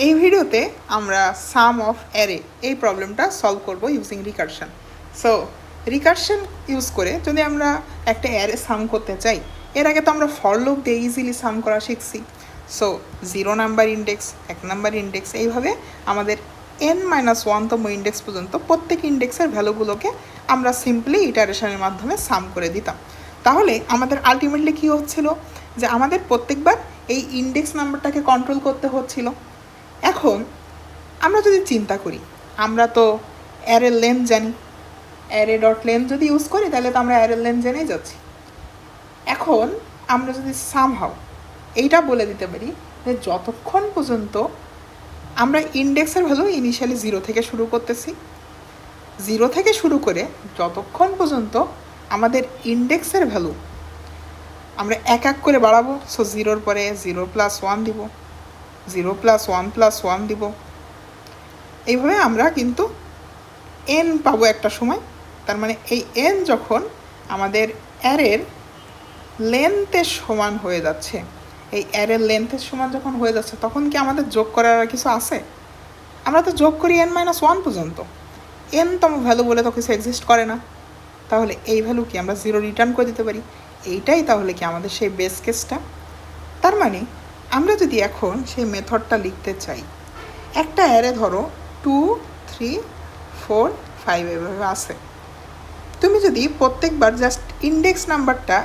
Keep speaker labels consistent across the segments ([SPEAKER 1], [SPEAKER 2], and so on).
[SPEAKER 1] এই ভিডিওতে আমরা সাম অফ অ্যারে এই প্রবলেমটা সলভ করব using recursion. So recursion use করে যদি আমরা একটা অ্যারে সাম করতে চাই, এর আগে তো আমরা ফর লুপ দিয়ে ইজিলি সাম করা শিখছি। So 0 number index, 1 number index, এইভাবে আমাদের n-1তম ইন্ডেক্স পর্যন্ত প্রত্যেক ইন্ডেক্সের ভ্যালুগুলোকে আমরা সিম্পলি ইটারেশনের মাধ্যমে সাম করে দিতাম। তাহলে আমাদের আলটিমেটলি কী হচ্ছিল, যে আমাদের প্রত্যেকবার এই ইন্ডেক্স নাম্বারটাকে কন্ট্রোল করতে হচ্ছিল। এখন আমরা যদি চিন্তা করি, আমরা তো অ্যারে লেন্থ জানি, অ্যারে ডট লেন্থ যদি ইউজ করি তাহলে তো আমরা অ্যারে লেন্থ জেনেই যাচ্ছি। এখন আমরা যদি সামহাউ এইটা বলে দিতে পারি যে যতক্ষণ পর্যন্ত আমরা ইন্ডেক্সের ভ্যালু ইনিশিয়ালি 0 থেকে শুরু করতেছি, 0 থেকে শুরু করে যতক্ষণ পর্যন্ত আমাদের ইন্ডেক্সের ভ্যালু আমরা এক এক করে বাড়াবো। সো 0-র পরে 0+1 দিব, 0+1+1 দিব, এইভাবে আমরা কিন্তু n পাবো একটা সময়। তার মানে এই n যখন আমাদের অ্যারের লেন্থের সমান হয়ে যাচ্ছে, এই অ্যারের লেন্থের সমান যখন হয়ে যাচ্ছে, তখন কি আমাদের যোগ করার আর কিছু আছে? আমরা তো যোগ করি n-1 পর্যন্ত, nতম ভ্যালু বলে তো কিছু এক্সিস্ট করে না। তাহলে এই ভ্যালু কি আমরা 0 রিটার্ন করে দিতে পারি? এইটাই তাহলে কি আমাদের সেই বেস কেসটা। তার মানে আমরা যদি এখন সেই মেথডটা লিখতে চাই, একটা অ্যারে ধরো 2, 3, 4, 5 এভাবে আছে। তুমি যদি প্রত্যেকবার জাস্ট ইন্ডেক্স নাম্বারটা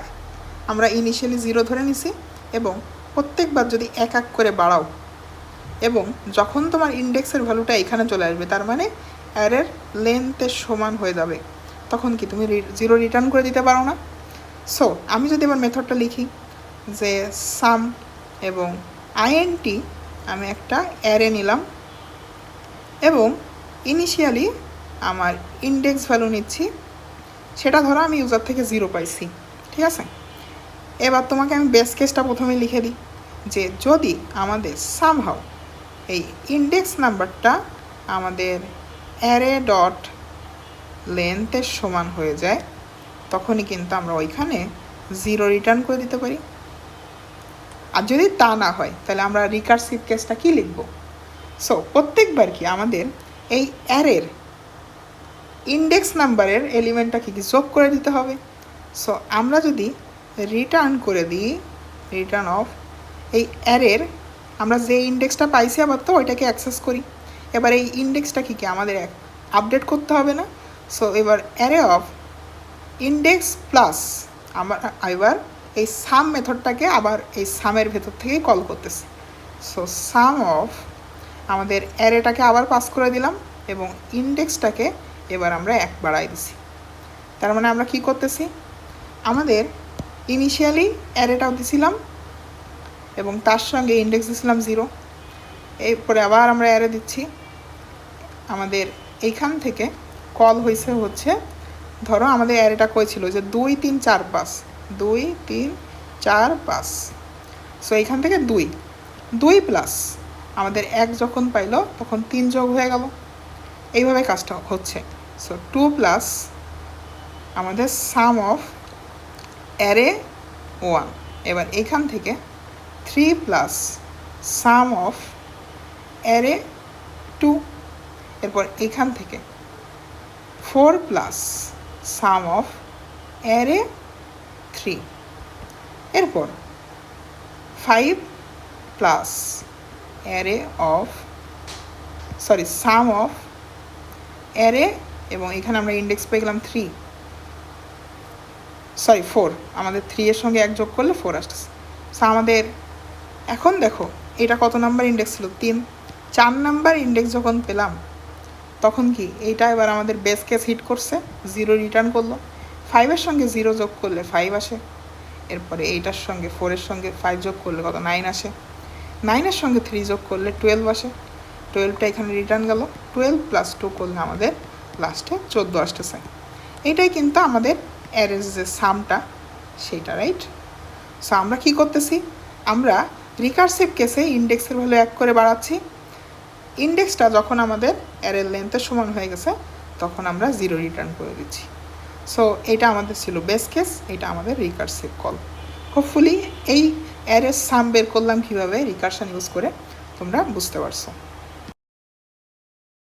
[SPEAKER 1] আমরা ইনিশিয়ালি 0 ধরে নিছি এবং প্রত্যেকবার যদি এক এক করে বাড়াও, এবং যখন তোমার ইন্ডেক্সের ভ্যালুটা এখানে চলে আসবে, তার মানে অ্যারের লেন্থের সমান হয়ে যাবে, তখন কি তুমি 0 রিটার্ন করে দিতে পারো না? সো আমি যদি আমার মেথডটা লিখি যে সাম এবং int, আমি একটা অ্যারে নিলাম এবং ইনিশিয়ালি আমার ইন্ডেক্স ভ্যালু নিচ্ছি, সেটা ধরো আমি ইউজার থেকে 0 পাইছি, ঠিক আছে? এবার তোমাকে আমি বেস কেসটা প্রথমে লিখে দিই যে যদি আমাদের সামহাউ এই ইন্ডেক্স নাম্বারটা আমাদের অ্যারে ডট লেন্থের সমান হয়ে যায়, তখনই কিন্তু আমরা ওইখানে 0 রিটার্ন করে দিতে পারি। আর যদি তা না হয় তাহলে আমরা রিকারসিভ কেসটা কি লিখব? সো প্রত্যেকবার কি আমাদের এই অ্যারের ইন্ডেক্স নাম্বারের এলিমেন্টটা কি যোগ করে দিতে হবে। সো আমরা যদি রিটার্ন করে দিই রিটার্ন অফ এই অ্যারের আমরা যে ইন্ডেক্সটা পাইছি আবার তো ওইটাকে অ্যাক্সেস করি, এবার এই ইন্ডেক্সটা কি আমাদের আপডেট করতে হবে না? সো এবার অ্যারে অফ ইন্ডেক্স প্লাস আমরা এবার এই সাম মেথডটাকে আবার এই সামের ভেতর থেকেই কল করতেছি। সো সাম অফ আমাদের অ্যারেটাকে আবার পাস করে দিলাম এবং ইন্ডেক্সটাকে এবার আমরা 1 বাড়াই দিছি। তার মানে আমরা কি করতেছি, আমাদের ইনিশিয়ালি অ্যারেটাও দিছিলাম এবং তার সঙ্গে ইন্ডেক্স দিছিলাম 0, এরপরে আবার আমরা অ্যারে দিচ্ছি। আমাদের এইখান থেকে কল হচ্ছে ধরো আমাদের অ্যারেটা কই ছিল যে 2, 3, 4, 5, 2, 3, 4, 5। সো এইখান থেকে 2 প্লাস আমাদের 1 যখন পাইলো তখন 3 যোগ হয়ে গেল, এইভাবে কাজটা হচ্ছে। সো 2 প্লাস আমাদের সাম অফ অ্যারে 1, এবার এখান থেকে 3 প্লাস সাম অফ অ্যারে 2, এরপর এখান থেকে 4 প্লাস সাম অফ অ্যারে 3, এরপর 5 plus array of some of array, এবং এখানে আমরা ইন্ডেক্স পেয়ে গেলাম 4, আমাদের 3 এর সঙ্গে 1 যোগ করলে 4 আসতেছে। সো আমাদের এখন দেখো এটা কত নাম্বার ইন্ডেক্স ছিল? 3। 4 নাম্বার ইন্ডেক্স যখন পেলাম তখন কি এইটা এবার আমাদের বেস কেস হিট করছে, 0 রিটার্ন করলো। 5-এর সঙ্গে 0 যোগ করলে 5 আসে, এরপরে এইটার সঙ্গে 4-এর সঙ্গে 5 যোগ করলে কত? 9 আসে, 9-এর সঙ্গে 3 যোগ করলে 12 আসে, 12টা এখানে রিটার্ন গেল, 12 প্লাস 2 করলে আমাদের লাস্টে 14 আসতেছে। এইটাই কিন্তু আমাদের অ্যারের যে সামটা সেইটা, রাইট? সো আমরা কি করতেছি, আমরা রিকারসিভ কেসে ইন্ডেক্সের ভ্যালু 1 করে বাড়াচ্ছি, ইন্ডেক্সটা যখন আমাদের অ্যারের লেন্থের সমান হয়ে গেছে তখন আমরা 0 রিটার্ন করে দিচ্ছি। সো এটা আমাদের ছিল বেস কেস, এটা আমাদের রিকারসিভ কল। হোপফুলি এই অ্যারের সাম বের করলাম কীভাবে রিকারশন ইউজ করে। তোমরা বুঝতে পারছো।